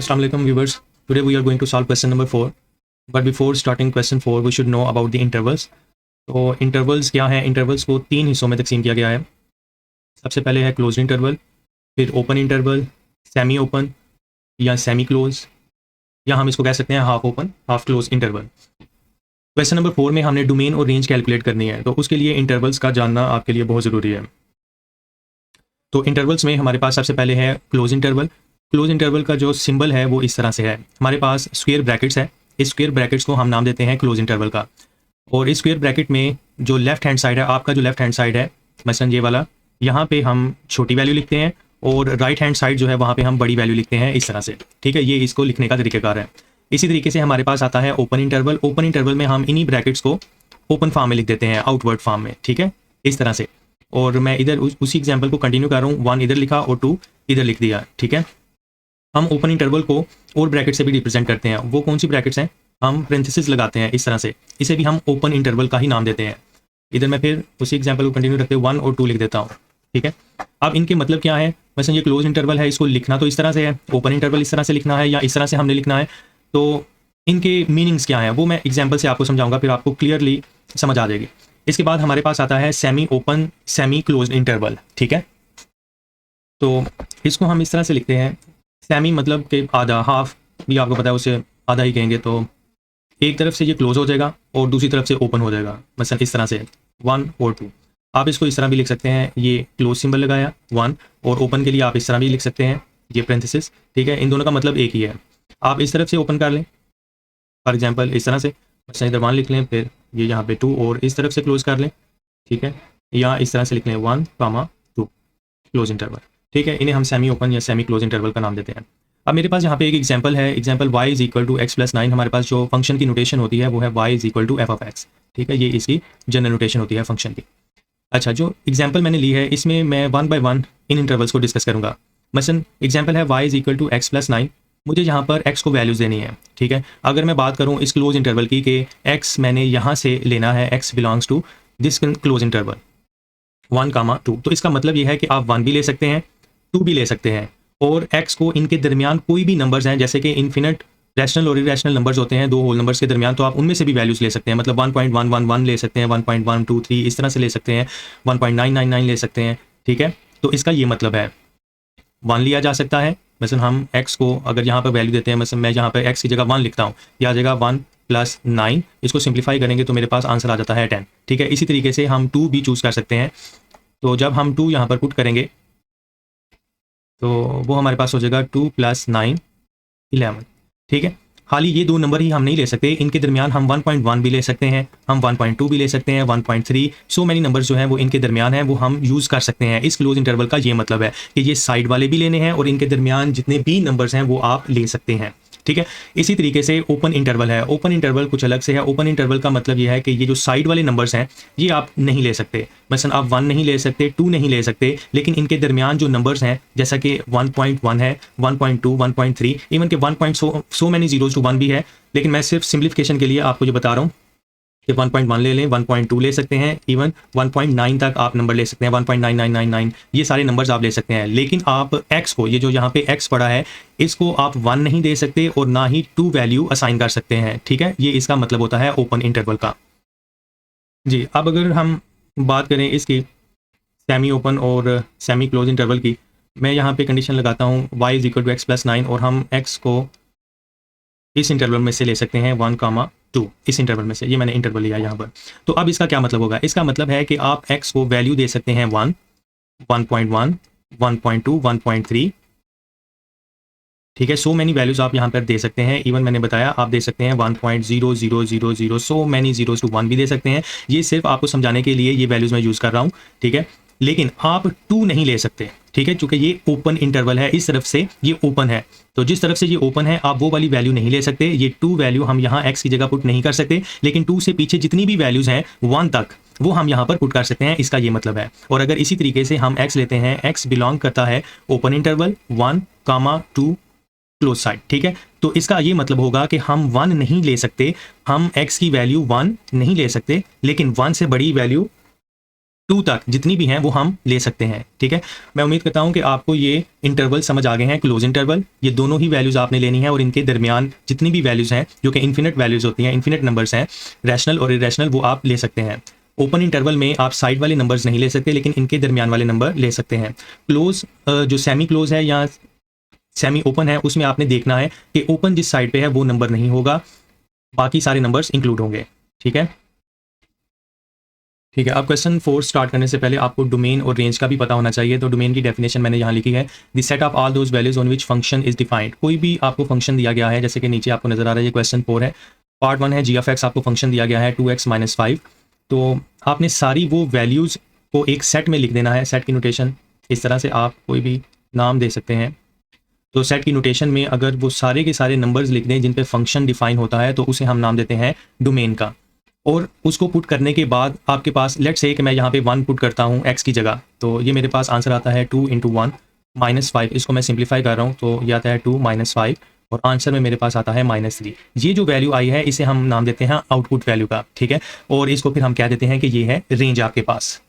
Assalamu alaikum viewers. Today we are going to solve question number 4. But before starting question 4 we should know about the intervals. तो intervals क्या है? intervals को तीन हिस्सों में तकसीम किया गया है. सबसे पहले है closed interval, फिर open interval, semi open या semi close, या हम इसको कह सकते हैं half open, half closed interval. Question number 4 में हमने डोमेन और रेंज कैलकुलेट करनी है, तो उसके लिए इंटरवल्स का जानना आपके लिए बहुत ज़रूरी है. तो इंटरवल्स में हमारे पास सबसे पहले है क्लोज इंटरवल. क्लोज इंटरवल का जो सिंबल है वो इस तरह से है. हमारे पास स्क्वायर ब्रैकेट्स है. इस स्क्वायर ब्रैकेट्स को हम नाम देते हैं क्लोज इंटरवल का. और इस स्क्वायर ब्रैकेट में जो लेफ्ट हैंड साइड है, आपका जो लेफ्ट हैंड साइड है मसलन ये वाला, यहाँ पे हम छोटी वैल्यू लिखते हैं और राइट हैंड साइड जो है वहाँ पे हम बड़ी वैल्यू लिखते हैं इस तरह से. ठीक है, ये इसको लिखने का तरीक़ाकार है. इसी तरीके से हमारे पास आता है ओपन इंटरवल. ओपन इंटरवल में हम इन्हीं ब्रैकेट्स को ओपन फॉर्म में लिख देते हैं, आउटवर्ड फॉर्म में. ठीक है, इस तरह से. और मैं इधर उसी एग्जाम्पल को कंटिन्यू कर रहा हूँ. 1 इधर लिखा और 2 इधर लिख दिया. ठीक है, हम ओपन इंटरवल को और ब्रैकेट से भी रिप्रेजेंट करते हैं. वो कौन सी ब्रैकेट्स हैं? हम पेरेंथेसिस लगाते हैं इस तरह से. इसे भी हम ओपन इंटरवल का ही नाम देते हैं. इधर मैं फिर उसी एग्जाम्पल को कंटिन्यू रखते हुए 1 और 2 लिख देता हूँ. ठीक है, अब इनके मतलब क्या है? वैसे ये क्लोज इंटरवल है, इसको लिखना तो इस तरह से है. ओपन इंटरवल इस तरह से लिखना है या इस तरह से हमने लिखना है. तो इनके मीनिंग्स क्या हैं वो मैं एग्जाम्पल से आपको समझाऊंगा, फिर आपको क्लियरली समझ आ जाएगी. इसके बाद हमारे पास आता है semi open semi close interval. ठीक है, तो इसको हम इस तरह से लिखते हैं. सेमी मतलब कि आधा, हाफ भी आपको पता है उसे आधा ही कहेंगे. तो एक तरफ से ये क्लोज हो जाएगा और दूसरी तरफ से ओपन हो जाएगा, मसलन इस तरह से 1 और 2. आप इसको इस तरह भी लिख सकते हैं, ये क्लोज सिंबल लगाया 1, और ओपन के लिए आप इस तरह भी लिख सकते हैं, ये पेरेंथेसिस. ठीक है, इन दोनों का मतलब एक ही है. आप इस तरफ से ओपन कर लें, फॉर एग्जाम्पल इस तरह से, मसलन इधर 1 लिख लें, फिर ये यहाँ पे 2 और इस तरफ से क्लोज कर लें. ठीक है, या इस तरह से लिख लें 1, 2 क्लोज इंटरवल. ठीक है, इन्हें हम सेमी ओपन या सेमी क्लोज इंटरवल का नाम देते हैं. अब मेरे पास यहाँ पे एक एग्जांपल है. Example y is equal to x plus 9. हमारे पास जो फंक्शन की नोटेशन होती है वो है y is equal to f of x. ठीक है, ये इसकी जनरल नोटेशन होती है फंक्शन की. अच्छा, जो एग्जांपल मैंने ली है इसमें मैं 1 बाय 1 इन इंटरवल्स को डिस्कस करूँगा. मसलन एग्जाम्पल है y is equal to x plus 9. मुझे यहाँ पर x को वैल्यूज़ देनी है. ठीक है, अगर मैं बात करूँ इस क्लोज इंटरवल की कि x मैंने यहाँ से लेना है, x belongs to this close interval 1, 2, तो इसका मतलब ये है कि आप 1 भी ले सकते हैं, 2 भी ले सकते हैं, और x को इनके दरमियान कोई भी नंबर्स हैं, जैसे कि इन्फिनिट रैशनल और इरेशनल नंबर्स होते हैं दो होल नंबर्स के दरमियान, तो आप उनमें से भी वैल्यूज़ ले सकते हैं. मतलब 1.111 ले सकते हैं, 1.123 इस तरह से ले सकते हैं, 1.999 ले सकते हैं. ठीक है, तो इसका ये मतलब है 1 लिया जा सकता है. मसलन हम x को अगर यहाँ पर वैल्यू देते हैं, मतलब मैं यहाँ पर x की जगह 1 लिखता हूँ, यह आ जाएगा 1 + 9. इसको सिंप्लीफाई करेंगे तो मेरे पास आंसर आ जाता है 10. ठीक है, इसी तरीके से हम 2 भी चूज़ कर सकते हैं. तो जब हम 2 यहाँ पर पुट करेंगे तो वो हमारे पास हो जाएगा 2 + 9 11. ठीक है, खाली ये 2 नंबर ही हम नहीं ले सकते, इनके दरमियान हम 1.1 भी ले सकते हैं, हम 1.2 भी ले सकते हैं, 1.3, सो मैनी नंबर्स जो हैं वो इनके दरमियान हैं, वो हम यूज़ कर सकते हैं. इस क्लोज इंटरवल का ये मतलब है कि ये साइड वाले भी लेने हैं और इनके दरमियान जितने भी नंबर्स हैं वो आप ले सकते हैं. ठीक है, इसी तरीके से ओपन इंटरवल है. ओपन इंटरवल कुछ अलग से है. ओपन इंटरवल का मतलब ये है कि ये जो साइड वाले नंबर्स हैं ये आप नहीं ले सकते. मसलन आप 1 नहीं ले सकते, 2 नहीं ले सकते, लेकिन इनके दरमियान जो नंबर्स हैं जैसा कि 1.1 है, 1.2, 1.3, इवन के 1. सो मैनी जीरोज टू 1 भी है. लेकिन मैं सिर्फ सिम्प्लीफिकेशन के लिए आपको जो बता रहा हूँ कि 1.1 ले लें, 1.2 ले सकते हैं, इवन 1.9 तक आप नंबर ले सकते हैं, 1.9999 ये सारे नंबर्स आप ले सकते हैं. लेकिन आप x को, ये जो यहाँ पे x पड़ा है, इसको आप 1 नहीं दे सकते और ना ही 2 वैल्यू असाइन कर सकते हैं. ठीक है, ये इसका मतलब होता है ओपन इंटरवल का. जी, अब अगर हम बात करें इसकी सेमी ओपन और सेमी क्लोज इंटरवल की, मैं यहाँ पे कंडीशन लगाता हूँ y is equal to x plus 9 और हम x को इस इंटरवल में से ले सकते हैं 1, 2. इस इंटरवल में से, ये मैंने इंटरवल लिया यहाँ पर. तो अब इसका क्या मतलब होगा? इसका मतलब है कि आप x को वैल्यू दे सकते हैं 1, 1.1, 1.2, 1.3. ठीक है, सो मैनी वैल्यूज़ आप यहाँ पर दे सकते हैं. इवन मैंने बताया आप दे सकते हैं 1.0000, सो मैनी जीरोज टू 1 भी दे सकते हैं. ये सिर्फ आपको समझाने के लिए ये वैल्यूज़ मैं यूज़ कर रहा हूँ. ठीक है, लेकिन आप 2 नहीं ले सकते. ठीक है, चूंकि ये ओपन इंटरवल है, इस तरफ से ये ओपन है, तो जिस तरफ से ये ओपन है आप वो वाली वैल्यू नहीं ले सकते. ये 2 वैल्यू हम यहाँ x की जगह पुट नहीं कर सकते, लेकिन 2 से पीछे जितनी भी वैल्यूज़ हैं 1 तक वो हम यहाँ पर पुट कर सकते हैं. इसका ये मतलब है. और अगर इसी तरीके से हम x लेते हैं, x बिलोंग करता है ओपन इंटरवल 1, 2 क्लोज साइड. ठीक है, तो इसका ये मतलब होगा कि हम 1 नहीं ले सकते, हम x की वैल्यू 1 नहीं ले सकते, लेकिन 1 से बड़ी वैल्यू 2 तक जितनी भी हैं वो हम ले सकते हैं, ठीक है। मैं उम्मीद करता हूं कि आपको ये इंटरवल समझ आ गए हैं, क्लोज इंटरवल, ये दोनों ही वैल्यूज़ आपने लेनी है और इनके दरमियान जितनी भी वैल्यूज़ हैं जो कि इन्फिनिट वैल्यूज़ होती हैं, इन्फिनिट नंबर्स हैं, रैशनल और इरेशनल, वो आप ले सकते हैं। ओपन इंटरवल में आप साइड वाले नंबर्स नहीं ले सकते, लेकिन इनके दरमियान वाले नंबर ले सकते हैं। क्लोज जो सेमी क्लोज है या सेमी ओपन है, उसमें आपने देखना है कि ओपन जिस साइड पे है वो नंबर नहीं होगा, बाकी सारे नंबर्स इंक्लूड होंगे, ठीक है। ठीक है, अब क्वेश्चन 4 स्टार्ट करने से पहले आपको डोमेन और रेंज का भी पता होना चाहिए। तो डोमेन की डेफिनेशन मैंने यहाँ लिखी है, the set of all those values on which function is defined. कोई भी आपको फंक्शन दिया गया है, जैसे कि नीचे आपको नजर आ रहा है, ये क्वेश्चन 4 है। पार्ट 1 है जी ऑफ एक्स, आपको फंक्शन दिया गया है 2x - 5। तो आपने सारी वो वैल्यूज़ को एक सेट में लिख देना है। सेट की नोटेशन इस तरह से आप कोई भी नाम दे सकते हैं। तो सेट की नोटेशन में अगर वो सारे के सारे नंबर्स लिख दें जिन पे फंक्शन डिफाइन होता है, तो उसे हम नाम देते हैं डोमेन का। और उसको पुट करने के बाद आपके पास, लेट्स से कि मैं यहाँ पे 1 पुट करता हूँ x की जगह, तो ये मेरे पास आंसर आता है 2 × 1 - 5। इसको मैं सिंप्लीफाई कर रहा हूँ, तो ये आता है 2 - 5 और आंसर में मेरे पास आता है -3। ये जो वैल्यू आई है इसे हम नाम देते हैं आउटपुट वैल्यू का, ठीक है। और इसको फिर हम कह देते हैं कि ये है रेंज आपके पास।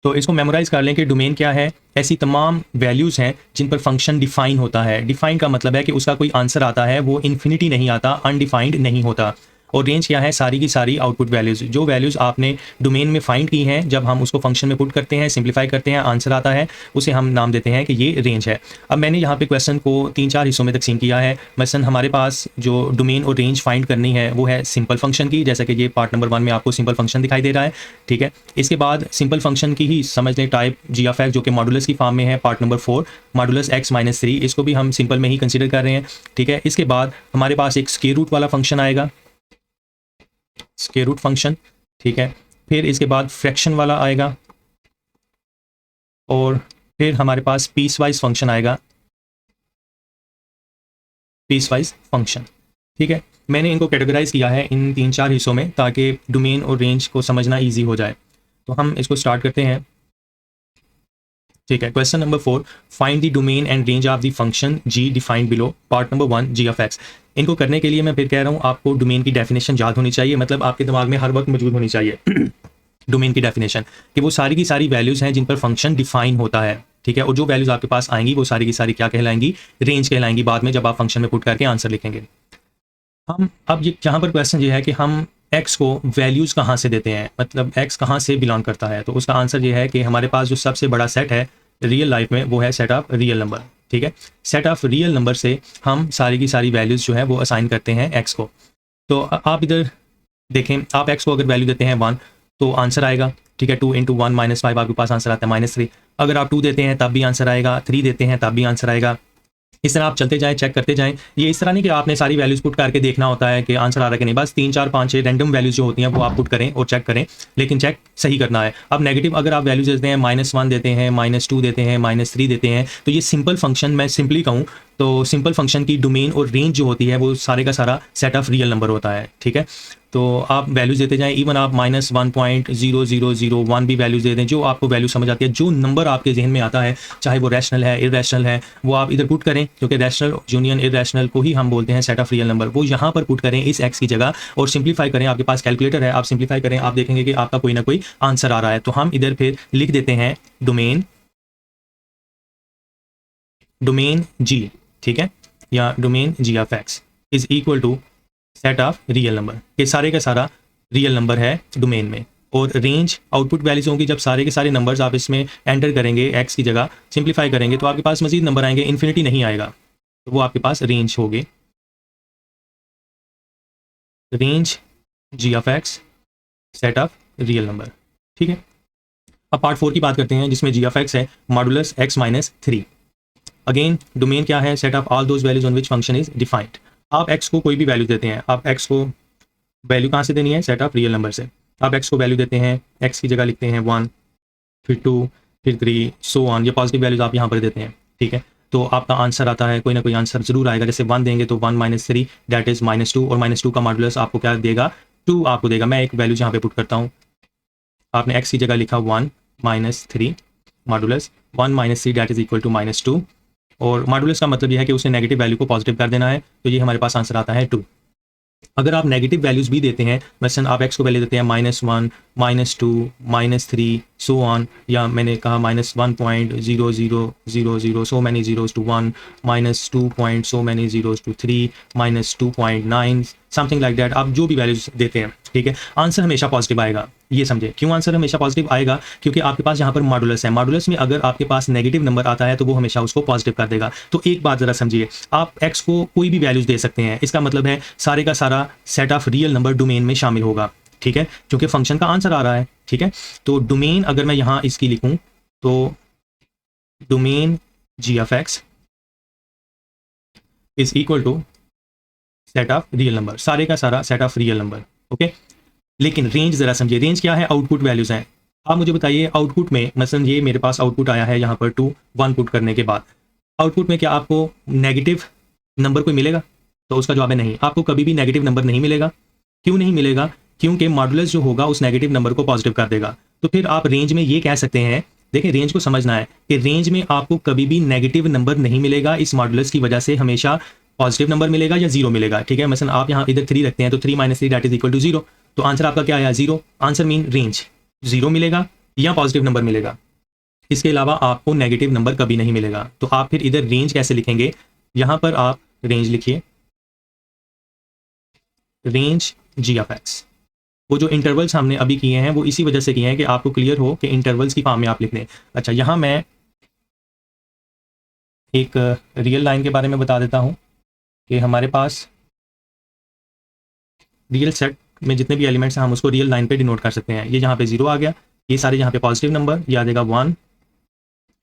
तो इसको मेमोराइज कर लें कि डोमेन क्या है, ऐसी तमाम वैल्यूज़ हैं जिन पर फंक्शन डिफाइन होता है। डिफाइन का मतलब है कि उसका कोई आंसर आता है, वो इन्फिनिटी नहीं आता, अनडिफाइंड नहीं होता। और रेंज क्या है, सारी की सारी आउटपुट वैल्यूज़, जो वैल्यूज़ आपने डोमेन में फाइंड की हैं, जब हम उसको फंक्शन में पुट करते हैं, सिंप्लीफाई करते हैं, आंसर आता है, उसे हम नाम देते हैं कि ये रेंज है। अब मैंने यहाँ पे क्वेश्चन को 3-4 हिस्सों में तकसीम किया है। मसलन हमारे पास जो डोमेन और रेंज फाइंड करनी है वो है सिंपल फंक्शन की, जैसे कि ये पार्ट नंबर 1 में आपको सिंपल फंक्शन दिखाई दे रहा है, ठीक है। इसके बाद सिंपल फंक्शन की ही समझ लें टाइप जी ऑफ एक्स, जो कि मॉडुलस की फॉर्म में है, पार्ट नंबर 4 मॉडुलस x - 3, इसको भी हम सिंपल में ही कंसिडर कर रहे हैं, ठीक है। इसके बाद हमारे पास एक स्क्वायर रूट वाला फंक्शन आएगा, स्क्वायर रूट फंक्शन, ठीक है। फिर इसके बाद फ्रैक्शन वाला आएगा और फिर हमारे पास पीस वाइज फंक्शन आएगा, पीस वाइज फंक्शन, ठीक है। मैंने इनको कैटेगराइज किया है इन 3-4 हिस्सों में ताकि डोमेन और रेंज को समझना ईजी हो जाए। तो हम इसको स्टार्ट करते हैं, ठीक है। Question number 4, find the domain and range of the function g defined below, part number 1 g of x. इनको करने के लिए मैं फिर कह रहा हूँ आपको डोमेन की डेफिनेशन याद होनी चाहिए, मतलब आपके दिमाग में हर वक्त मौजूद होनी चाहिए डोमेन की डेफिनेशन, कि वो सारी की सारी वैल्यूज़ हैं जिन पर फंक्शन डिफाइन होता है, ठीक है। और जो वैल्यूज़ आपके पास आएंगी वो सारी की सारी क्या कहलाएंगी, रेंज कहलाएंगी, बाद में जब आप फंक्शन में पुट करके आंसर लिखेंगे। हम अब ये यहाँ पर क्वेश्चन ये है कि हम x को वैल्यूज़ कहाँ से देते हैं, मतलब x कहाँ से बिलोंग करता है। तो उसका आंसर ये है कि हमारे पास जो सबसे बड़ा सेट है रियल लाइफ में वो है सेट ऑफ रियल नंबर, ठीक है। सेट ऑफ रियल नंबर से हम सारी की सारी वैल्यूज़ जो है वो असाइन करते हैं x को। तो आप इधर देखें, आप x को अगर वैल्यू देते हैं 1 तो आंसर आएगा, ठीक है। 2 × 1 - 5 आपके पास आंसर आता है -3। अगर आप 2 देते हैं तब भी आंसर आएगा, 3 देते हैं तब भी आंसर आएगा। इस तरह आप चलते जाएं, चेक करते जाएं। ये इस तरह नहीं कि आपने सारी वैल्यूज़ पुट करके देखना होता है कि आंसर आ रहा है कि नहीं, बस 3, 4, 5, 6 रैंडम वैल्यूज़ जो होती हैं वो आप पुट करें और चेक करें, लेकिन चेक सही करना है। अब नेगेटिव अगर आप वैल्यूज़ देते हैं, -1 देते हैं, -2 देते हैं, -3 देते हैं, तो ये सिंपल फंक्शन, मैं सिंपली कहूँ तो सिंपल फंक्शन की डोमेन और रेंज जो होती है वो सारे का सारा सेट ऑफ रियल नंबर होता है, ठीक है। तो आप वैल्यूज़ देते जाएं, इवन आप -1.0001 भी वैल्यूज़ दे दें, जो आपको वैल्यू समझ आती है, जो नंबर आपके जहन में आता है, चाहे वो रैशनल है, इरैशनल है, वो आप इधर पुट करें, क्योंकि रैशनल यूनियन इरैशनल को ही हम बोलते हैं सेट ऑफ रियल नंबर। वो यहाँ पर पुट करें इस x की जगह और सिंप्लीफाई करें। आपके पास कैलकुलेटर है, आप सिंप्लीफाई करें, आप देखेंगे कि आपका कोई ना कोई आंसर आ रहा है। तो हम इधर फिर लिख देते हैं डोमेन जी, ठीक है, या domain g of x is equal to set of real number, के सारे का सारा रियल नंबर है डोमेन में। और रेंज आउटपुट वैल्यूज होंगी, जब सारे के सारे नंबर्स आप इसमें एंटर करेंगे x की जगह, सिंप्लीफाई करेंगे तो आपके पास मजीद नंबर आएंगे, इन्फिनिटी नहीं आएगा, तो वो आपके पास रेंज होगी, range g of x set of real number, ठीक है। अब पार्ट 4 की बात करते हैं, जिसमें जी ऑफ एक्स है मॉडुलस x - 3। अगेन डोमेन क्या है, set of all those values on which function is defined. आप x को कोई भी वैल्यू देते हैं, आप x को वैल्यू कहाँ से देनी है, सेट ऑफ रियल नंबर से। आप x को वैल्यू देते हैं, x की जगह लिखते हैं 1, फिर 2, फिर 3, सो ऑन, ये पॉजिटिव वैल्यूज आप यहाँ पर देते हैं, ठीक है। तो आपका आंसर आता है, कोई ना कोई आंसर जरूर आएगा। जैसे 1 देंगे तो 1 - 3 दैट इज -2, और -2 का मॉडुलस आपको क्या देगा, 2 आपको देगा। मैं एक वैल्यू यहाँ पे पुट करता हूँ, आपने x की जगह लिखा 1 - 3 modulus 1 - 3 that is equal to -2, और मॉडुलस का मतलब यह है कि उसने नेगेटिव वैल्यू को पॉजिटिव कर देना है, तो ये हमारे पास आंसर आता है 2। अगर आप नेगेटिव वैल्यूज़ भी देते हैं, मसलन आप x को वैल्यू देते हैं -1, -2, -3, सो ऑन, या मैंने कहा -1.0000 so many zeros to 1, -2 point so many zeros to 3, -2.9 something like that, आप जो भी वैल्यूज देते हैं, ठीक है, आंसर हमेशा पॉजिटिव आएगा। ये समझे क्यों आंसर हमेशा पॉजिटिव आएगा, क्योंकि आपके पास यहाँ पर मॉडुलस है, मॉडुलस में अगर आपके पास नेगेटिव नंबर आता है तो वो हमेशा उसको पॉजिटिव कर देगा। तो एक बात ज़रा समझिए, आप x को कोई भी वैल्यूज दे सकते हैं, इसका मतलब है सारे का सारा set of real number domain में शामिल होगा, ठीक है, क्योंकि फंक्शन का आंसर आ रहा है, ठीक है। तो डोमेन अगर मैं यहाँ इसकी लिखूँ तो domain g of x is equal to set of real number, सारे का सारा set of real number, okay. लेकिन रेंज जरा समझिए, रेंज क्या है, आउटपुट वैल्यूज हैं। आप मुझे बताइए आउटपुट में, मसलन ये मेरे पास आउटपुट आया है यहाँ पर 2 1 पुट करने के बाद, आउटपुट में क्या आपको नेगेटिव नंबर कोई मिलेगा? तो उसका जवाब है नहीं, आपको कभी भी नेगेटिव नंबर नहीं मिलेगा। क्यों नहीं मिलेगा? क्योंकि मॉडुलस जो होगा उस नेगेटिव नंबर को पॉजिटिव कर देगा। तो फिर आप रेंज में ये कह सकते हैं, देखिए रेंज को समझना है कि रेंज में आपको कभी भी नेगेटिव नंबर नहीं मिलेगा, इस मॉडुलस की वजह से हमेशा पॉजिटिव नंबर मिलेगा या जीरो मिलेगा, ठीक है। मसलन आप यहाँ इधर 3 रखते हैं तो 3 - 3 दैट इज इक्वल टू 0, तो आंसर आपका क्या आया? 0। आंसर मीन रेंज 0 मिलेगा या पॉजिटिव नंबर मिलेगा, इसके अलावा आपको नेगेटिव नंबर कभी नहीं मिलेगा। तो आप फिर इधर रेंज कैसे लिखेंगे? यहाँ पर आप रेंज लिखिए, रेंज g ऑफ x। वो जो इंटरवल्स हमने अभी किए हैं वो इसी वजह से किए हैं कि आपको क्लियर हो कि इंटरवल्स की फॉर्म में आप लिख दें। अच्छा, यहाँ मैं एक रियल लाइन के बारे में बता देता हूँ कि हमारे पास रियल सेट में जितने भी एलिमेंट्स हैं हम उसको रियल लाइन पे डिनोट कर सकते हैं। ये यहाँ पे 0 आ गया, ये सारे यहाँ पे पॉजिटिव नंबर, ये आ जाएगा 1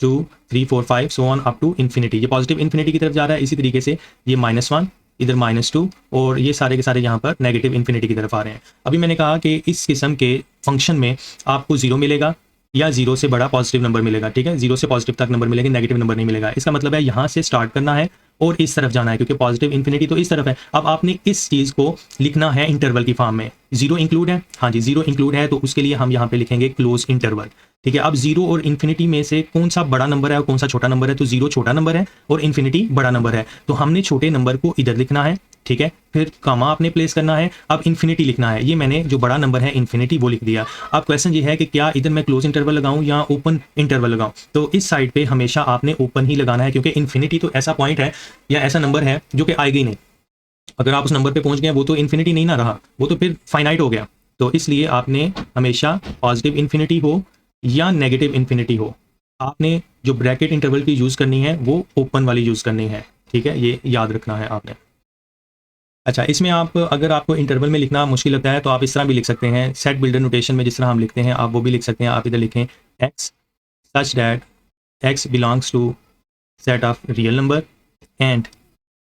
2 3 4 5 so on up to infinity. ये पॉजिटिव इन्फिनिटी की तरफ जा रहा है। इसी तरीके से ये -1, इधर -2 और ये सारे के सारे यहाँ पर नेगेटिव इन्फिनिटी की तरफ आ रहे हैं। अभी मैंने कहा कि इस किस्म के फंक्शन में आपको 0 मिलेगा या 0 से बड़ा पॉजिटिव नंबर मिलेगा, ठीक है। 0 से पॉजिटिव तक नंबर मिलेगा, नेगेटिव नंबर नहीं मिलेगा। इसका मतलब है यहाँ से स्टार्ट करना है और इस तरफ जाना है, क्योंकि पॉजिटिव इन्फिनिटी तो इस तरफ है। अब आपने इस चीज़ को लिखना है इंटरवल की फॉर्म में। 0 इंक्लूड है, हाँ जी 0 इंक्लूड है, तो उसके लिए हम यहाँ पे लिखेंगे क्लोज इंटरवल, ठीक है। अब 0 और इन्फिनिटी में से कौन सा बड़ा नंबर है और कौन सा छोटा नंबर है? तो 0 छोटा नंबर है और इन्फिनिटी बड़ा नंबर है, तो हमने छोटे नंबर को इधर लिखना है, ठीक है। फिर कामा आपने प्लेस करना है, अब इन्फिनिटी लिखना है। ये मैंने जो बड़ा नंबर है इन्फिनिटी वो लिख दिया। अब क्वेश्चन ये है कि क्या इधर मैं क्लोज इंटरवल लगाऊं या ओपन इंटरवल लगाऊं? तो इस साइड पे हमेशा आपने ओपन ही लगाना है, क्योंकि इन्फिनिटी तो ऐसा पॉइंट है या ऐसा नंबर है जो कि आएगा ही नहीं। अगर आप उस नंबर पे पहुंच गए वो तो इन्फिनिटी नहीं ना रहा, वो तो फिर फाइनाइट हो गया। तो इसलिए आपने हमेशा पॉजिटिव इन्फिनिटी हो या नेगेटिव इन्फिनिटी हो, आपने जो ब्रैकेट इंटरवल की यूज़ करनी है वो ओपन वाली यूज़ करनी है, ठीक है। ये याद रखना है आपने। अच्छा, इसमें आप अगर आपको इंटरवल में लिखना मुश्किल लगता है तो आप इस तरह भी लिख सकते हैं, सेट बिल्डर नोटेशन में जिस तरह हम लिखते हैं आप वो भी लिख सकते हैं। आप इधर लिखें x such that x belongs to set of real number and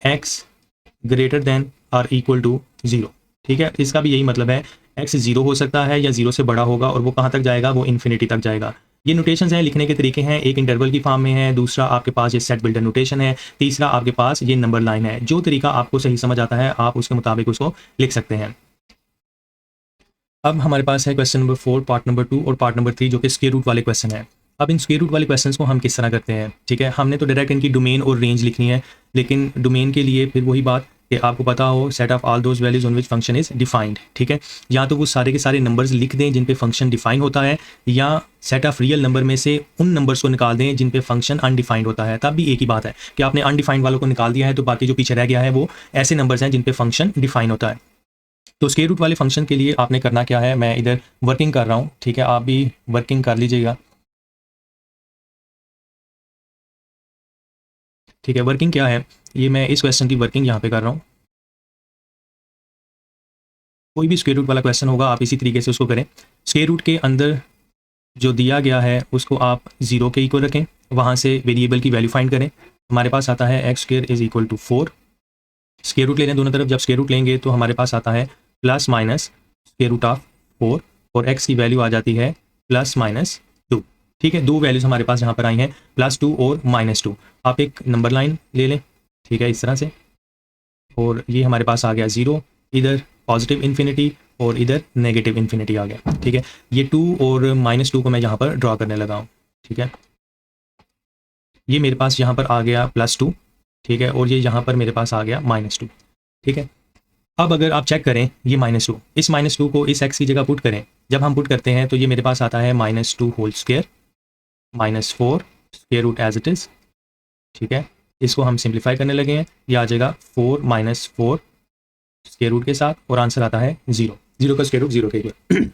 x greater than और इक्वल टू 0, ठीक है। इसका भी यही मतलब है, x 0 हो सकता है या 0 से बड़ा होगा और वो कहाँ तक जाएगा? वो इन्फिनिटी तक जाएगा। ये नोटेशंस हैं, लिखने के तरीके हैं। एक इंटरवल की फॉर्म में है, दूसरा आपके पास ये सेट बिल्डर नोटेशन है, तीसरा आपके पास ये नंबर लाइन है। जो तरीका आपको सही समझ आता है आप उसके मुताबिक उसको लिख सकते हैं। अब हमारे पास है क्वेश्चन नंबर 4 पार्ट नंबर 2 और पार्ट नंबर 3 जो कि स्क्वायर रूट वाले क्वेश्चन है। अब इन स्क्वायर रूट वाले क्वेश्चंस को हम किस तरह करते हैं, ठीक है। हमने तो डायरेक्ट इनकी डोमेन और रेंज लिखनी है, लेकिन डोमेन के लिए फिर वही बात कि आपको पता हो set of all those values on which function is defined, ठीक है। या तो वो सारे के सारे नंबर्स लिख दें जिन पे फंक्शन डिफाइन होता है, या सेट ऑफ रियल नंबर में से उन नंबर्स को निकाल दें जिन पे फंक्शन अनडिफाइंड होता है। तब भी एक ही बात है कि आपने अनडिफाइंड वालों को निकाल दिया है तो बाकी जो पीछे रह गया है वो ऐसे नंबर्स हैं जिन पे फंक्शन डिफाइन होता है। तो स्क्वायर रूट वाले फंक्शन के लिए आपने करना क्या है, मैं इधर वर्किंग कर रहा हूँ, ठीक है। आप भी वर्किंग कर लीजिएगा, ठीक है। वर्किंग क्या है, ये मैं इस क्वेश्चन की वर्किंग यहाँ पे कर रहा हूँ। कोई भी स्क्वायर रूट वाला क्वेश्चन होगा आप इसी तरीके से उसको करें। स्क्वायर रूट के अंदर जो दिया गया है उसको आप 0 के इक्वल रखें, वहाँ से वेरिएबल की वैल्यू फाइंड करें। हमारे पास आता है x square is equal to 4। Square root ले लें दोनों तरफ, जब स्क्वायर रूट लेंगे तो हमारे पास आता है plus minus square root of 4 और x की वैल्यू आ जाती है +-2, ठीक है। दो वैल्यूज हमारे पास यहाँ पर आई हैं +2 और -2। आप एक नंबर लाइन ले लें, ठीक है, इस तरह से, और ये हमारे पास आ गया 0, इधर पॉजिटिव इन्फिनिटी और इधर नेगेटिव इन्फिनिटी आ गया, ठीक है। ये 2 और -2 को मैं यहाँ पर ड्रॉ करने लगा हूँ, ठीक है। ये मेरे पास यहाँ पर आ गया +2, ठीक है, और ये यहाँ पर मेरे पास आ गया -2, ठीक है। अब अगर आप चेक करें ये -2, इस -2 को इस x की जगह पुट करें जब हम पुट करते हैं तो ये मेरे पास आता है -2 whole square -4 square root as it is, ठीक है। इसको हम सिंप्लीफाई करने लगे हैं, ये आ जाएगा 4 - 4 स्क्वायर रूट के साथ और आंसर आता है 0। 0 का स्क्वायर रूट 0 के इक्वल।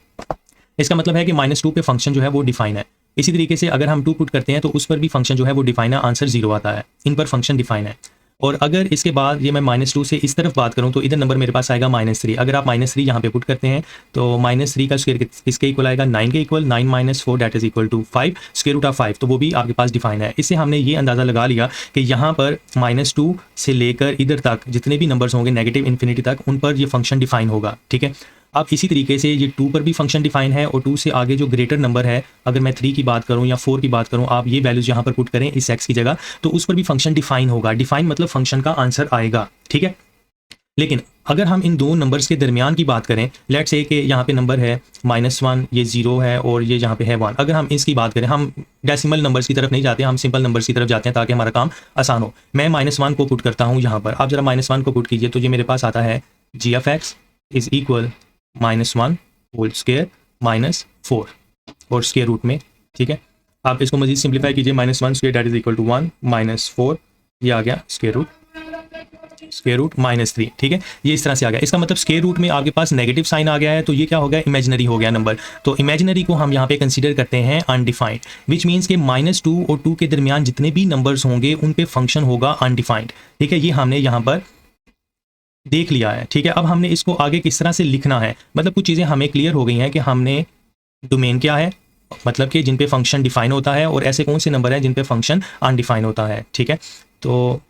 इसका मतलब है कि -2 पे फंक्शन जो है वो डिफाइन है। इसी तरीके से अगर हम 2 पुट करते हैं तो उस पर भी फंक्शन जो है वो डिफाइन है, आंसर 0 आता है। इन पर फंक्शन डिफाइन है। और अगर इसके बाद ये मैं -2 से इस तरफ बात करूं तो इधर नंबर मेरे पास आएगा -3। अगर आप -3 यहाँ पे पुट करते हैं तो -3 का स्क्वायर किसके इक्वल आएगा, 9 के equal. 9 - 4 that is equal to 5 square root of 5, तो वो भी आपके पास डिफाइन है। इससे हमने ये अंदाज़ा लगा लिया कि यहाँ पर -2 से लेकर इधर तक जितने भी नंबर्स होंगे नेगेटिव इन्फिनिटी तक, उन पर ये फंक्शन डिफाइन होगा, ठीक है। अब इसी तरीके से ये 2 पर भी फंक्शन डिफाइन है और 2 से आगे जो ग्रेटर नंबर है, अगर मैं 3 की बात करूं या 4 की बात करूं, आप ये वैल्यूज यहाँ पर पुट करें इस x की जगह, तो उस पर भी फंक्शन डिफाइन होगा। डिफाइन मतलब फंक्शन का आंसर आएगा, ठीक है। लेकिन अगर हम इन दो नंबर्स के दरमियान की बात करें, लेट्स से कि यहाँ पे नंबर है -1, ये 0 है और ये यहाँ पे है 1। अगर हम इसकी बात करें, हम डेसिमल नंबर्स की तरफ नहीं जाते, हम सिंपल नंबर्स की तरफ जाते हैं ताकि हमारा काम आसान हो। मैं -1 को पुट करता हूँ यहाँ पर, आप जरा -1 को पुट कीजिए तो ये मेरे पास आता है g(x) is equal -1 whole square -4 और स्क्वायर रूट में, ठीक है। आप इसको मजीद सिंप्लीफाई कीजिए, -1 square that is equal to 1 -4, ये आ गया स्क्वायर रूट -3, ठीक है। ये इस तरह से आ गया। इसका मतलब स्क्वायर रूट में आपके पास नेगेटिव साइन आ गया है, तो ये क्या हो गया, इमेजिनरी हो गया नंबर। तो इमेजिनरी को हम यहाँ पे कंसीडर करते हैं अनडिफाइंड, विच मीन्स कि -2 और 2 के दरमियान जितने भी नंबर्स होंगे उन पे फंक्शन होगा अनडिफाइंड, ठीक है। ये हमने यहाँ पर देख लिया है, ठीक है। अब हमने इसको आगे किस तरह से लिखना है, मतलब कुछ चीज़ें हमें क्लियर हो गई हैं कि हमने डोमेन क्या है, मतलब कि जिन पे फंक्शन डिफाइन होता है, और ऐसे कौन से नंबर हैं जिन पे फंक्शन अनडिफाइन होता है, ठीक है। तो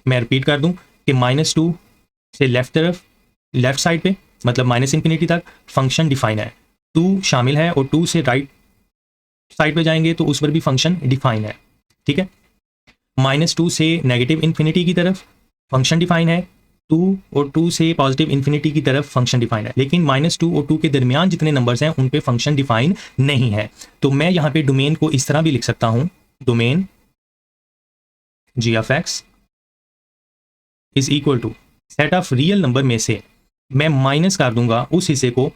मैं रिपीट कर दूं कि -2 से लेफ्ट साइड पे मतलब -∞ तक फंक्शन डिफाइन है, 2 शामिल है, और 2 से राइट साइड पे जाएंगे तो उस पर भी फंक्शन डिफाइन है, ठीक है। -2 से नेगेटिव इन्फिनिटी की तरफ फंक्शन डिफाइन है, 2 और 2 से पॉजिटिव इन्फिनिटी की तरफ फंक्शन डिफाइन है। लेकिन -2 और 2 के दरमियान जितने नंबर्स हैं उन पे फंक्शन डिफाइन नहीं है। तो मैं यहाँ पे डोमेन को इस तरह भी लिख सकता हूँ, domain g(x) is equal to set of real number में से मैं माइनस कर दूंगा उस हिस्से को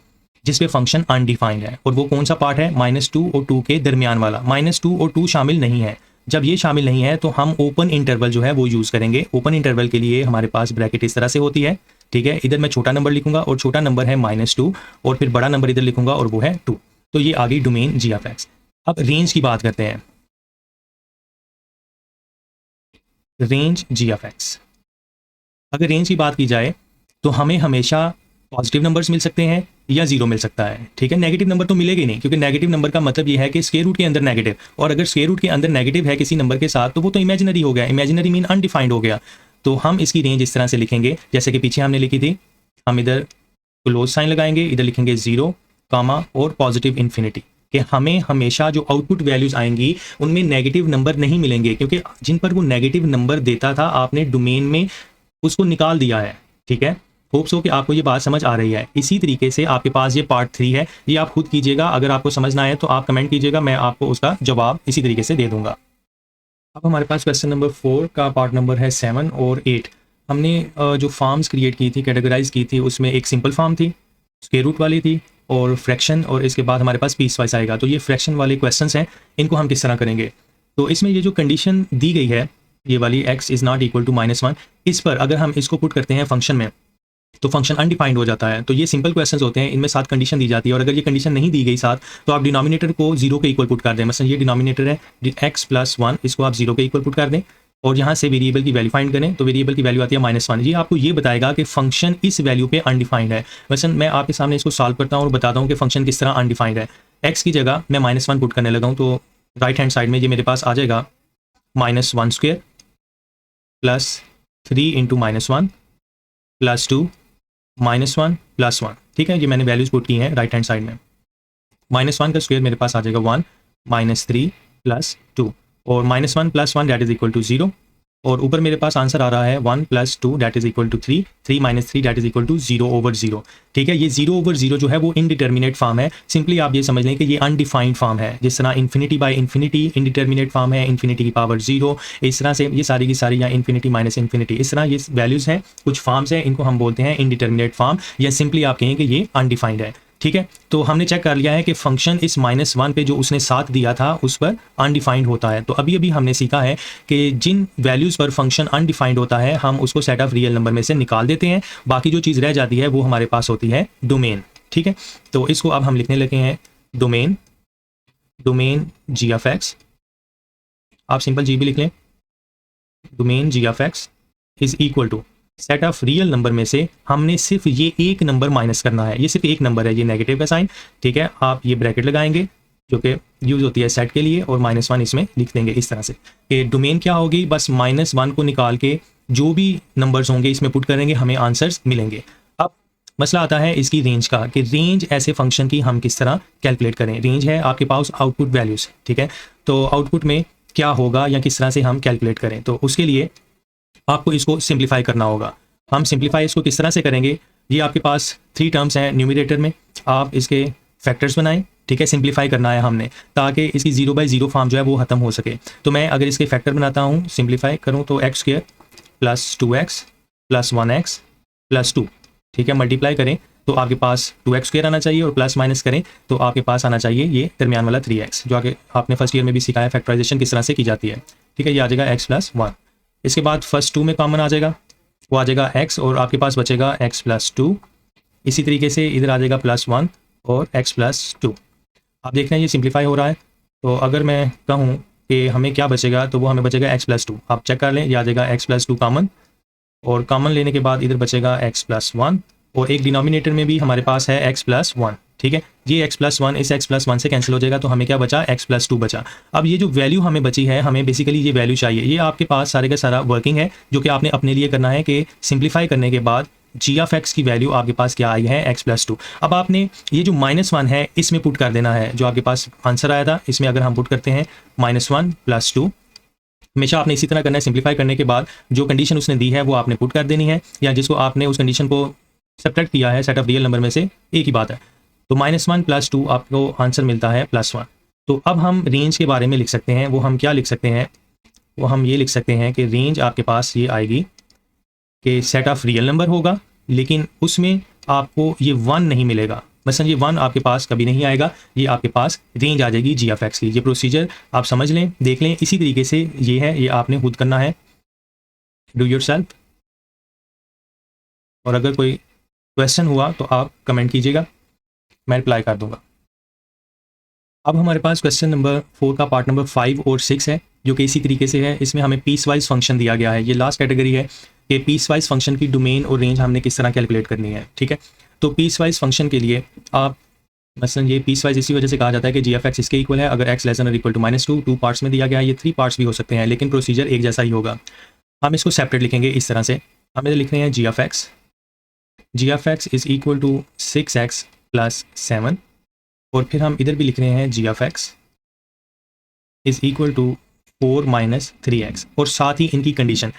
जिसपे फंक्शन अनडिफाइंड है, और वो कौन सा पार्ट है, -2 और 2 के दरमियान वाला। -2 और 2 शामिल नहीं है। जब ये शामिल नहीं है तो हम ओपन इंटरवल जो है वो यूज़ करेंगे। ओपन इंटरवल के लिए हमारे पास ब्रैकेट इस तरह से होती है, ठीक है। इधर मैं छोटा नंबर लिखूंगा और छोटा नंबर है -2, और फिर बड़ा नंबर इधर लिखूंगा और वो है 2। तो ये आ गई डोमेन g(x). अब रेंज की बात करते हैं, रेंज g(x). अगर रेंज की बात की जाए तो हमें हमेशा पॉजिटिव नंबर्स मिल सकते हैं या 0 मिल सकता है, ठीक है। नेगेटिव नंबर तो मिलेगा ही नहीं, क्योंकि नेगेटिव नंबर का मतलब ये है कि स्क्वायर रूट के अंदर नेगेटिव, और अगर स्क्वायर रूट के अंदर नेगेटिव है किसी नंबर के साथ तो वो तो इमेजिनरी हो गया। इमेजिनरी मीन अनडिफाइंड हो गया। तो हम इसकी रेंज इस तरह से लिखेंगे जैसे कि पीछे हमने लिखी थी। हम इधर क्लोज साइन लगाएंगे, इधर लिखेंगे 0, कामा और पॉजिटिव इन्फिनिटी, कि हमें हमेशा जो आउटपुट वैल्यूज आएंगी उनमें नेगेटिव नंबर नहीं मिलेंगे, क्योंकि जिन पर वो नेगेटिव नंबर देता था आपने डोमेन में उसको निकाल दिया है, ठीक है। होप्स हो कि आपको ये बात समझ आ रही है। इसी तरीके से आपके पास ये पार्ट 3 है, ये आप खुद कीजिएगा। अगर आपको समझना है तो आप कमेंट कीजिएगा, मैं आपको उसका जवाब इसी तरीके से दे दूंगा। अब हमारे पास क्वेश्चन नंबर 4 का पार्ट नंबर है 7 और 8। हमने जो फॉर्म्स क्रिएट की थी, कैटेगराइज की थी, उसमें एक सिंपल फॉर्म थी, स्क्वायर रूट वाली थी, और फ्रैक्शन, और इसके बाद हमारे पास पीस वाइज आएगा। तो ये फ्रैक्शन वाले क्वेश्चंस हैं, इनको हम किस तरह करेंगे। तो इसमें ये जो कंडीशन दी गई है, ये वाली x is not equal to -1, इस पर अगर हम इसको पुट करते हैं फंक्शन में तो फंक्शन अनडिफाइंड हो जाता है। तो ये सिंपल क्वेश्चंस होते हैं, इनमें 7 कंडीशन दी जाती है, और अगर ये कंडीशन नहीं दी गई साथ तो आप डिनोमिनेटर को 0 के इक्वल पुट कर दें। मतलब ये डिनोमिनेटर है x + 1, इसको आप 0 के इक्वल पुट कर दें, और यहाँ से वेरिएबल की वैल्यू फाइंड करें। तो वेरिएबल की वैल्यू आती है -1। ये आपको ये बताएगा कि फंक्शन इस वैल्यू पे अनडिफाइंड है। वैसे मैं आपके सामने इसको सॉल्व करता हूँ और बताता हूँ कि फंक्शन किस तरह अनडिफाइंड है। x की जगह मैं -1 पुट करने लगा हूँ, तो राइट हैंड साइड में ये मेरे पास आ जाएगा -1 स्क्वायर प्लस 3 × -1 प्लस 2 -1 + 1, ठीक है। ये मैंने वैल्यूज पुट की हैं राइट हैंड साइड में। -1 का स्क्वायर मेरे पास आ जाएगा 1 -3 + 2, और -1 + 1 दैट इज इक्वल टू 0, और ऊपर मेरे पास आंसर आ रहा है 1 + 2 that is equal to 3, 3 - 3 that is equal to 0/0, ठीक है। ये 0/0 जो है वो इनडिटर्मिनेट फॉर्म है। सिंपली आप ये समझ लें कि ये अनडिफाइंड फॉर्म है। जिस तरह infinity by infinity indeterminate form है, इन्फिनिटी की पावर 0, इस तरह से ये सारी की सारी, या इन्फिनिटी - इन्फिनिटी, इस तरह ये वैल्यूज़ हैं, कुछ फॉर्म्स हैं, इनको हम बोलते हैं इनडिटर्मिनेट फॉर्म, या सिंपली आप कहें कि ये अनडिफाइंड है, ठीक है, तो हमने चेक कर लिया है कि फंक्शन इस -1 पे जो उसने साथ दिया था उस पर अनडिफाइंड होता है। तो अभी अभी हमने सीखा है कि जिन वैल्यूज़ पर फंक्शन अनडिफाइंड होता है हम उसको सेट ऑफ रियल नंबर में से निकाल देते हैं, बाकी जो चीज़ रह जाती है वो हमारे पास होती है डोमेन। ठीक है, तो इसको अब हम लिखने लगे हैं domain, domain g of x, आप सिंपल जी भी लिख लें, domain g of x is equal to set of real number में से हमने सिर्फ ये एक नंबर माइनस करना है, ये सिर्फ एक नंबर है, ये नेगेटिव का साइन। ठीक है, आप ये ब्रैकेट लगाएंगे जो कि यूज़ होती है सेट के लिए और -1 इसमें लिख देंगे इस तरह से कि डोमेन क्या होगी, बस -1 को निकाल के जो भी नंबर्स होंगे इसमें पुट करेंगे, हमें आंसर्स मिलेंगे। अब मसला आता है इसकी रेंज का कि रेंज ऐसे फंक्शन की हम किस तरह कैलकुलेट करें। रेंज है आपके पास आउटपुट वैल्यूज़, ठीक है, तो आउटपुट में क्या होगा या किस तरह से हम कैलकुलेट करें, तो उसके लिए आपको इसको सिंप्लीफाई करना होगा। हम सिंप्लीफाई इसको किस तरह से करेंगे, ये आपके पास 3 टर्म्स हैं न्यूमरेटर में, आप इसके फैक्टर्स बनाएं। ठीक है, सिंप्लीफाई करना है हमने ताकि इसकी 0/0 फॉर्म जो है वो ख़त्म हो सके। तो मैं अगर इसके फैक्टर बनाता हूँ, सिंप्लीफाई करूँ तो x² + 2x + 1x + 2, ठीक है, मल्टीप्लाई करें तो आपके पास 2x² आना चाहिए और प्लस माइनस करें तो आपके पास आना चाहिए ये दरमियान वाला 3x, जो आगे आपने फर्स्ट ईयर में भी सिखाया फैक्टराइजेशन किस तरह से की जाती है। ठीक है, ये आ जाएगा x + 1। इसके बाद फर्स्ट 2 में कॉमन आ जाएगा, वो आ जाएगा x और आपके पास बचेगा x + 2। इसी तरीके से इधर आ जाएगा +1 और x + 2। आप देख रहे हैं ये सिंप्लीफाई हो रहा है। तो अगर मैं कहूँ कि हमें क्या बचेगा तो वो हमें बचेगा x + 2। आप चेक कर लें, ये आ जाएगा x + 2 कॉमन और कॉमन लेने के बाद इधर बचेगा x + 1 और एक डिनोमिनेटर में भी हमारे पास है x + 1। ठीक है, ये x + 1 इस x + 1 से कैंसिल हो जाएगा तो हमें क्या बचा, x + 2 बचा। अब ये जो वैल्यू हमें बची है, हमें बेसिकली ये वैल्यू चाहिए। ये आपके पास सारे का सारा वर्किंग है जो कि आपने अपने लिए करना है कि सिंप्लीफाई करने के बाद g ऑफ x की वैल्यू आपके पास क्या आई है, x + 2। अब आपने ये जो -1 है इसमें पुट कर देना है, जो आपके पास आंसर आया था इसमें अगर हम पुट करते हैं -1 + 2, हमेशा आपने इसी तरह करना है। सिंप्लीफाई करने के बाद जो कंडीशन उसने दी है वो आपने पुट कर देनी है, या जिसको आपने उस कंडीशन को सब्ट्रैक्ट किया है सेट ऑफ रियल नंबर में से, एक ही बात है। तो -1 + 2 आपको आंसर मिलता है +1। तो अब हम रेंज के बारे में लिख सकते हैं, वो हम क्या लिख सकते हैं, वो हम ये लिख सकते हैं कि रेंज आपके पास ये आएगी कि सेट ऑफ रियल नंबर होगा लेकिन उसमें आपको ये 1 नहीं मिलेगा। मसलन ये 1 आपके पास कभी नहीं आएगा, ये आपके पास रेंज आ जाएगी g ऑफ x की। ये प्रोसीजर आप समझ लें, देख लें, इसी तरीके से ये है, ये आपने खुद करना है, डू योरसेल्फ। और अगर कोई क्वेश्चन हुआ तो आप कमेंट कीजिएगा, मैं रिप्लाई कर दूंगा। अब हमारे पास क्वेश्चन नंबर 4 का पार्ट नंबर 5 और 6 है जो कि इसी तरीके से है। इसमें हमें पीस वाइज फंक्शन दिया गया है। ये लास्ट कैटेगरी है कि पीस वाइज फंक्शन की डोमेन और रेंज हमने किस तरह कैलकुलेट करनी है। ठीक है, तो पीस वाइज फंक्शन के लिए आप मसलन ये पीस वाइज इसी वजह से कहा जाता है कि g ऑफ x इसके इक्वल है अगर x <= 2 पार्ट्स में दिया गया है। ये 3 पार्ट्स भी हो सकते हैं लेकिन प्रोसीजर एक जैसा ही होगा। हम इसको सेपरेट लिखेंगे इस तरह से, हमें लिखने हैं g of x is equal to 6x + 7 और फिर हम इधर भी लिख रहे हैं g of x is equal to 4 - 3x और साथ ही इनकी कंडीशन,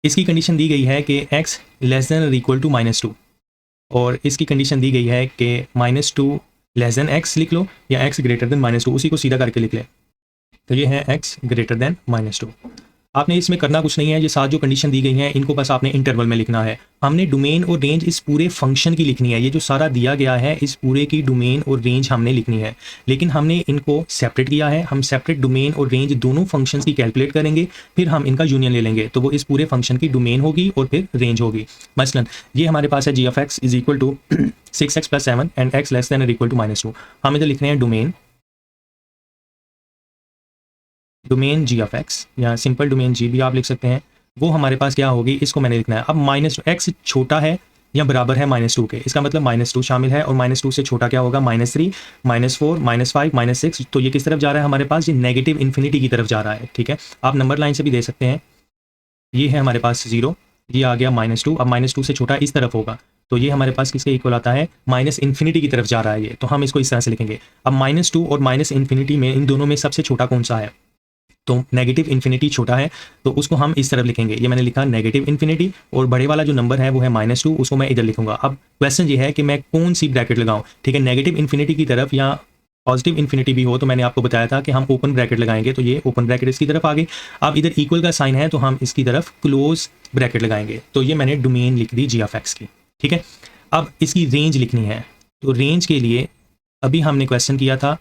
इसकी कंडीशन दी गई है कि x <= -2 और इसकी कंडीशन दी गई है कि -2 x लिख लो या x <= -2, उसी को सीधा करके लिख लें। तो ये है x <= -2। आपने इसमें करना कुछ नहीं है, ये साथ जो कंडीशन दी गई हैं इनको बस आपने इंटरवल में लिखना है। हमने डोमेन और रेंज इस पूरे फंक्शन की लिखनी है, ये जो सारा दिया गया है इस पूरे की डोमेन और रेंज हमने लिखनी है, लेकिन हमने इनको सेपरेट किया है। हम सेपरेट डोमेन और रेंज दोनों फंक्शंस की कैलकुलेट करेंगे, फिर हम इनका यूनियन ले लेंगे तो वो इस पूरे फंक्शन की डोमेन होगी और फिर रेंज होगी। मसलन ये हमारे पास है g of x is equal to 6x + 7 and x <= -2। हम इधर लिख रहे हैं डोमेन g ऑफ x या सिंपल डोमेन g भी आप लिख सकते हैं। वो हमारे पास क्या होगी, इसको मैंने लिखना है। अब -x छोटा है या बराबर है -2 के, इसका मतलब -2 शामिल है और -2 से छोटा क्या होगा, -3 -4 -5 -6। तो ये किस तरफ जा रहा है हमारे पास, ये नेगेटिव इन्फिनिटी की तरफ जा रहा है। ठीक है, आप नंबर लाइन से भी दे सकते हैं। ये है हमारे पास 0, ये आ गया -2। अब -2 से छोटा इस तरफ होगा तो ये हमारे पास किसके इक्वल आता है, -इन्फिनिटी की तरफ जा रहा है ये, तो हम इसको इस तरह से लिखेंगे। अब -2 और -इन्फिनिटी में इन दोनों में सबसे छोटा कौन सा है, तो नेगेटिव इन्फिनिटी छोटा है तो उसको हम इस तरफ लिखेंगे। ये मैंने लिखा नेगेटिव इन्फिनिटी और बड़े वाला जो नंबर है वो है -2, उसको मैं इधर लिखूंगा। अब क्वेश्चन ये है कि मैं कौन सी ब्रैकेट लगाऊं। ठीक है, नेगेटिव इन्फिनिटी की तरफ या पॉजिटिव इन्फिनिटी भी हो तो मैंने आपको बताया था कि हम ओपन ब्रैकेट लगाएंगे, तो ये ओपन ब्रैकेट इसकी तरफ आ गई। अब इधर इक्वल का साइन है तो हम इसकी तरफ क्लोज ब्रैकेट लगाएंगे। तो ये मैंने डोमेन लिख दी g ऑफ x की। ठीक है, अब इसकी रेंज लिखनी है। तो रेंज के लिए अभी हमने क्वेश्चन किया था,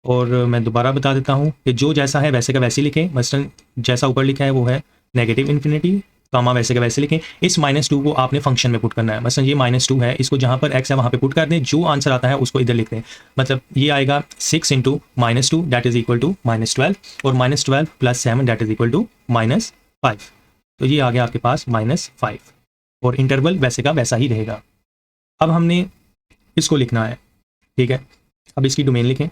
और मैं दोबारा बता देता हूँ कि जो जैसा है वैसे का वैसे लिखें। मसलन जैसा ऊपर लिखा है वो है नेगेटिव इन्फिनिटी, कामा वैसे का वैसे लिखें। इस -2 को आपने फंक्शन में पुट करना है। मसलन ये -2 है, इसको जहाँ पर x है वहाँ पे पुट कर दें, जो आंसर आता है उसको इधर लिख दें। मतलब ये आएगा 6 into -2 that is equal to -12, और -12 plus 7 that is equal to -5। तो ये आ गया आपके पास -5, और इंटरवल वैसे का वैसा ही रहेगा। अब हमने इसको लिखना है, ठीक है। अब इसकी डोमेन लिखें,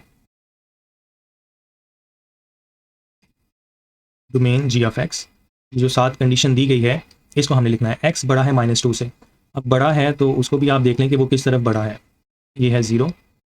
डोमेन g ऑफ x। जो साथ कंडीशन दी गई है इसको हमने लिखना है। x बड़ा है -2 से। अब बड़ा है तो उसको भी आप देख लें कि वो किस तरफ बड़ा है। ये है 0,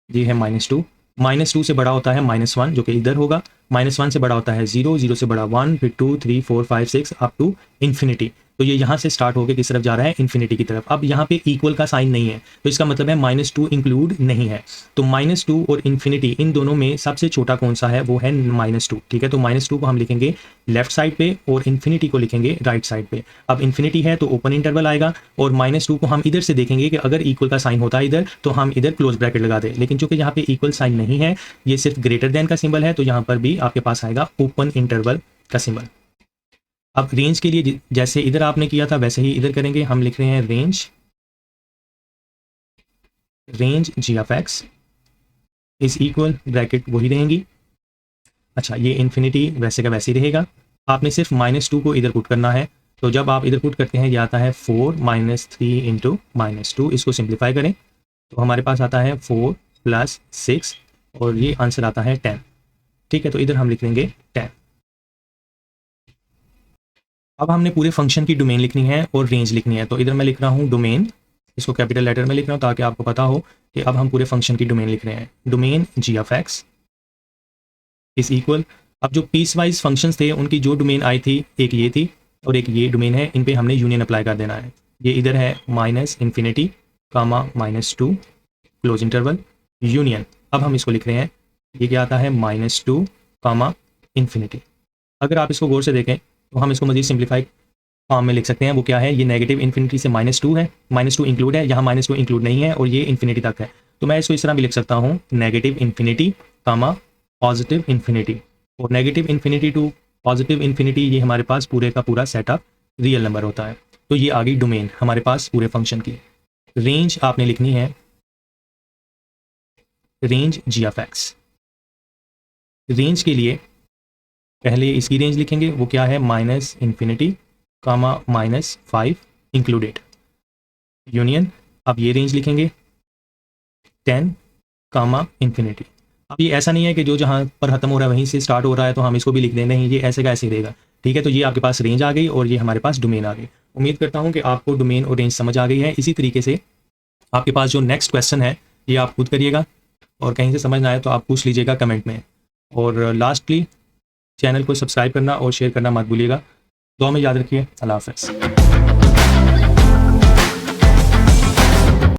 ये है -2। -2 से बड़ा होता है -1 जो कि इधर होगा। -1 से बड़ा होता है 0, 0 से बड़ा 1, फिर 2, 3, 4, 5, 6 अप टू इन्फिनिटी। तो ये यहाँ से स्टार्ट होकर किस तरफ जा रहा है, इन्फिनिटी की तरफ। अब यहाँ पे इक्वल का साइन नहीं है, तो इसका मतलब है -2 इंक्लूड नहीं है। तो -2 और इन्फिनिटी इन दोनों में सबसे छोटा कौन सा है, वो है -2, ठीक है। तो -2 को हम लिखेंगे लेफ्ट साइड पे और इन्फिनिटी को लिखेंगे राइट साइड पे। अब इन्फिनिटी है तो ओपन इंटरवल आएगा, और -2 को हम इधर से देखेंगे कि अगर इक्वल का साइन होता है इधर तो हम इधर क्लोज ब्रैकेट लगा दें, लेकिन चूंकि यहाँ पे इक्वल साइन नहीं है, ये सिर्फ ग्रेटर देन का सिंबल है, तो यहाँ पर भी आपके पास आएगा ओपन इंटरवल का सिंबल। अब रेंज के लिए जैसे इधर आपने किया था वैसे ही इधर करेंगे। हम लिख रहे हैं range g of x is equal, bracket वही रहेंगी। अच्छा, ये इन्फिनिटी वैसे का वैसे ही रहेगा। आपने सिर्फ -2 को इधर पुट करना है, तो जब आप इधर पुट करते हैं ये आता है 4 - 3 इंटू -2। इसको सिंप्लीफाई करें तो हमारे पास आता है 4 + 6, और ये आंसर आता है 10, ठीक है। तो इधर हम लिख लेंगे 10। अब हमने पूरे फंक्शन की डोमेन लिखनी है और रेंज लिखनी है। तो इधर मैं लिख रहा हूँ डोमेन, इसको कैपिटल लेटर में लिख रहा हूँ ताकि आपको पता हो कि अब हम पूरे फंक्शन की डोमेन लिख रहे हैं। Domain g of x is equal, अब जो पीस वाइज फंक्शंस थे उनकी जो डोमेन आई थी, एक ये थी और एक ये डोमेन है, इन पे हमने यूनियन अप्लाई कर देना है। ये इधर है -इन्फिनिटी, कामा -2 क्लोज इंटरवल यूनियन। अब हम इसको लिख रहे हैं, ये क्या आता है -2 कामा इन्फिनिटी। अगर आप इसको गौर से देखें तो हम इसको मजीद सिंप्लीफाई फॉर्म में लिख सकते हैं। वो क्या है, ये नेगेटिव इन्फिनिटी से -2 है, -2 इंक्लूड है, यहाँ -2 इंक्लूड नहीं है, और ये इन्फिनिटी तक है। तो मैं इसको इस तरह भी लिख सकता हूँ, negative infinity comma positive infinity. और negative infinity to positive infinity ये हमारे पास पूरे का पूरा सेटअप रियल नंबर होता है। तो ये आ गई डोमेन हमारे पास पूरे फंक्शन की। रेंज आपने लिखनी है, range g of x। Range के लिए पहले इसकी रेंज लिखेंगे, वो क्या है, -इन्फिनिटी कामा -5 इंक्लूडेड यूनियन। अब ये रेंज लिखेंगे 10 कामा इन्फिनिटी। अब ये ऐसा नहीं है कि जो जहाँ पर ख़त्म हो रहा है वहीं से स्टार्ट हो रहा है तो हम इसको भी लिख दें, नहीं, ये ऐसे का ऐसे ही रहेगा, ठीक है। तो ये आपके पास रेंज आ गई और ये हमारे पास डोमेन आ गई। उम्मीद करता हूँ कि आपको डोमेन और रेंज समझ आ गई है। इसी तरीके से आपके पास जो नेक्स्ट क्वेश्चन है ये आप खुद करिएगा, और कहीं से समझ ना आए तो आप पूछ लीजिएगा कमेंट में। और लास्टली चैनल को सब्सक्राइब करना और शेयर करना मत भूलिएगा। दुआ में याद रखिए। अल्लाह हाफ़िज़।